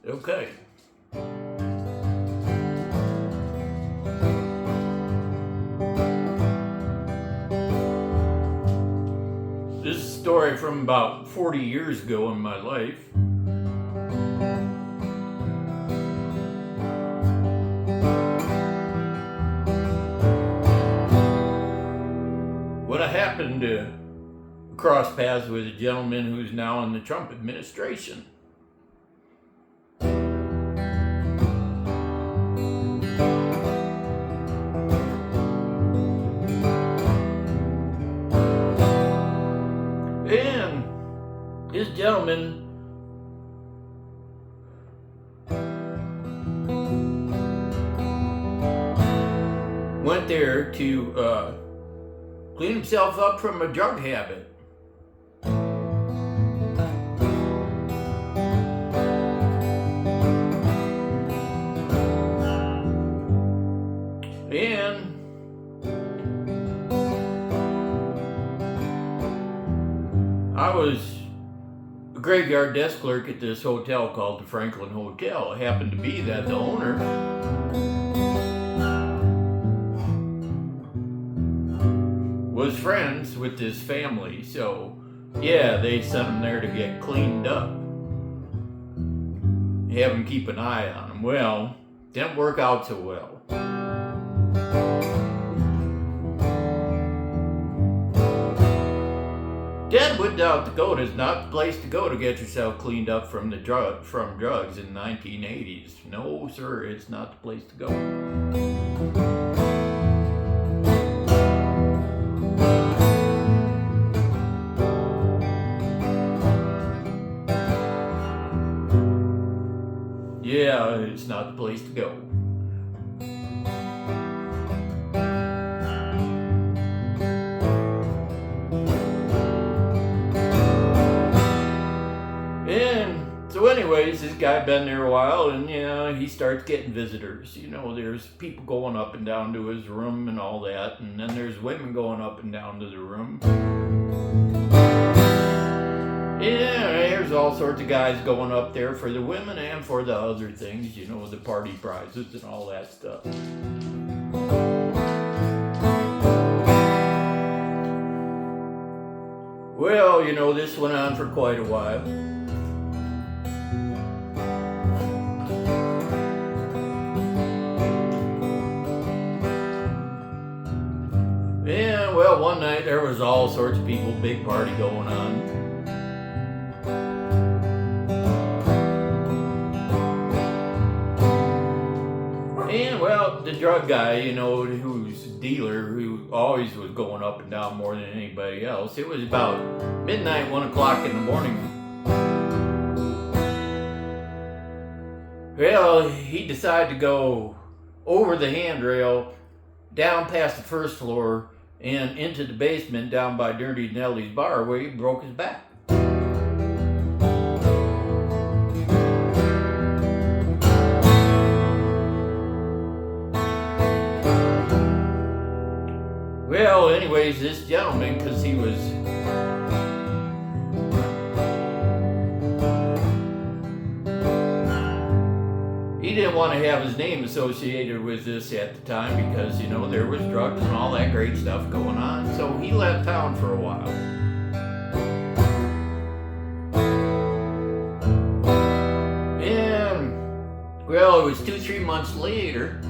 Okay. This is a story from about 40 years ago in my life. When I happened to cross paths with a gentleman who's now in the Trump administration. And this gentleman went there to clean himself up from a drug habit. And I was a graveyard desk clerk at this hotel called the Franklin Hotel. It happened to be that the owner was friends with this family, so yeah, they sent him there to get cleaned up. Have him keep an eye on him. Well, didn't work out so well. Deadwood, South Dakota is not the place to go to get yourself cleaned up from drugs in the 1980s. No, sir, it's not the place to go. Yeah, it's not the place to go. So anyways, this guy been there a while, and he starts getting visitors. There's people going up and down to his room and all that, and then there's women going up and down to the room. Yeah, there's all sorts of guys going up there for the women and for the other things, the party prizes and all that stuff. Well, this went on for quite a while. Yeah, well, one night there was all sorts of people, big party going on. And, well, the drug guy, who's a dealer, who always was going up and down more than anybody else, it was about midnight, 1 o'clock in the morning. Well, he decided to go over the handrail, down past the first floor, and into the basement down by Dirty Nelly's bar, where he broke his back. Well, anyways, this gentleman, because he didn't want to have his name associated with this at the time because, there was drugs and all that great stuff going on. So he left town for a while. And, well, it was 2-3 months later.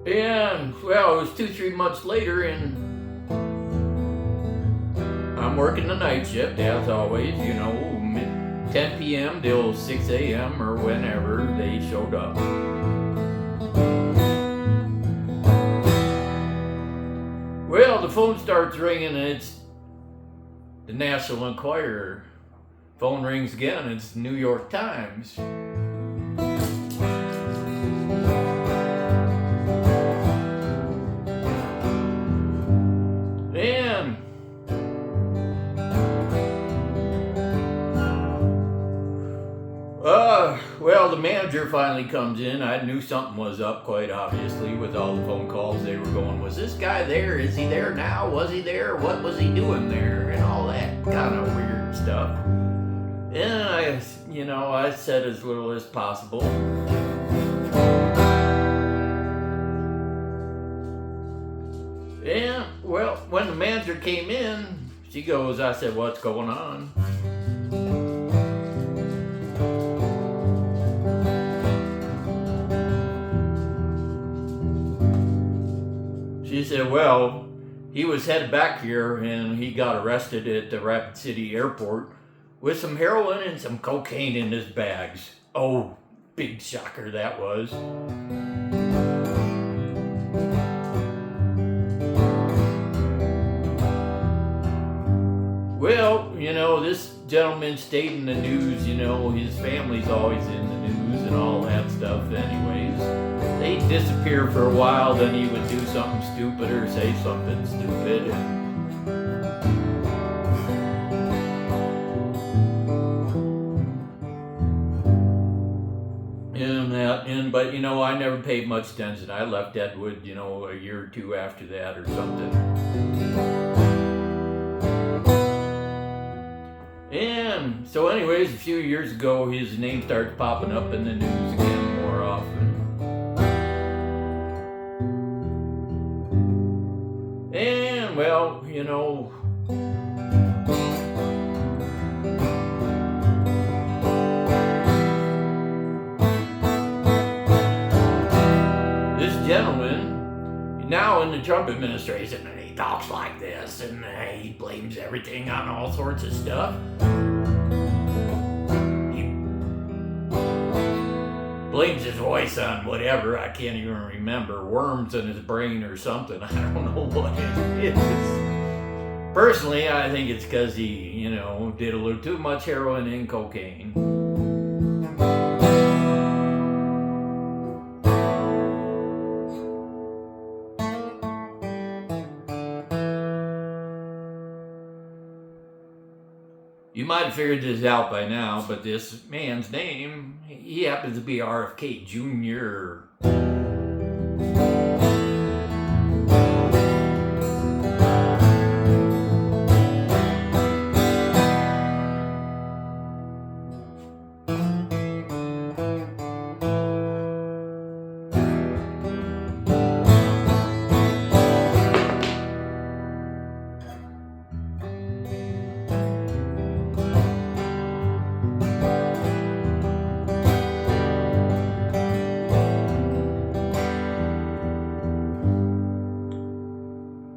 And, well, it was 2-3 months later, and I'm working the night shift, as always, 10 p.m. till 6 a.m. or whenever they showed up. Well, the phone starts ringing, and it's the National Enquirer. Phone rings again, it's the New York Times. And Well, the manager finally comes in. I knew something was up, quite obviously, with all the phone calls they were going. Was this guy there? Is he there now? Was he there? What was he doing there? And all that kind of weird stuff. And I said as little as possible. And, well, when the manager came in, she goes, I said, what's going on? She said, well, he was headed back here and he got arrested at the Rapid City Airport with some heroin and some cocaine in his bags. Oh, big shocker that was. Well, this gentleman stayed in the news, his family's always in the news and all that stuff anyways. They'd disappear for a while, then he would do something stupid or say something stupid. But I never paid much attention. I left Deadwood, a year or two after that or something. And so anyways, a few years ago, his name started popping up in the news again more often. And, well, this gentleman, now in the Trump administration, and he talks like this, and he blames everything on all sorts of stuff. He blames his voice on whatever, I can't even remember, worms in his brain or something. I don't know what it is. Personally, I think it's because he, did a little too much heroin and cocaine. You might have figured this out by now, but this man's name, he happens to be RFK Jr.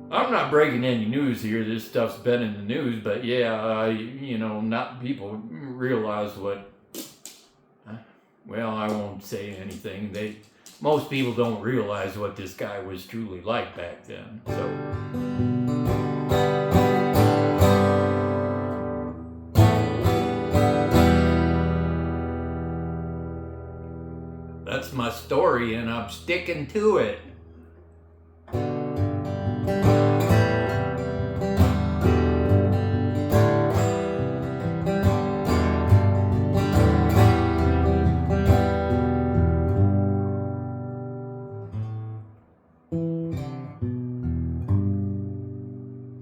I'm not breaking any news here. This stuff's been in the news, but yeah, not people realize what. Well, I won't say anything. Most people don't realize what this guy was truly like back then. So. That's my story, and I'm sticking to it.